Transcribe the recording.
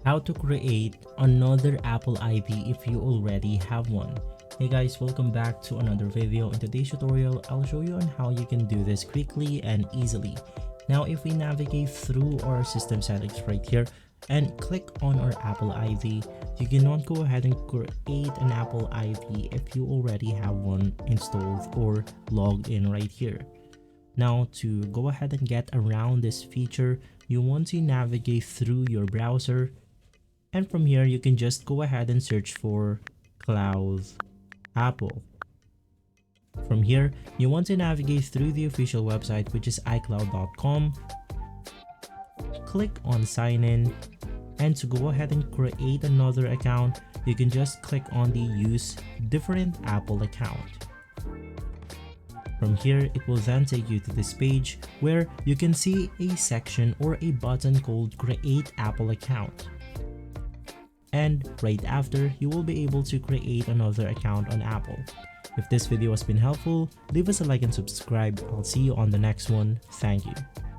How to create another Apple ID if you already have one. Hey guys, welcome back to another video. In today's tutorial, I'll show you on how you can do this quickly and easily. Now, if we navigate through our system settings right here and click on our Apple ID, you cannot go ahead and create an Apple ID if you already have one installed or logged in right here. Now, to go ahead and get around this feature, you want to navigate through your browser, and from here you can just go ahead and search for Cloud Apple. From here, you want to navigate through the official website, which is iCloud.com. Click on sign in, and to go ahead and create another account, you can just click on the use different Apple account. From here, it will then take you to this page where you can see a section or a button called Create Apple Account. And right after, you will be able to create another account on Apple. If this video has been helpful, leave us a like and subscribe. I'll see you on the next one. Thank you.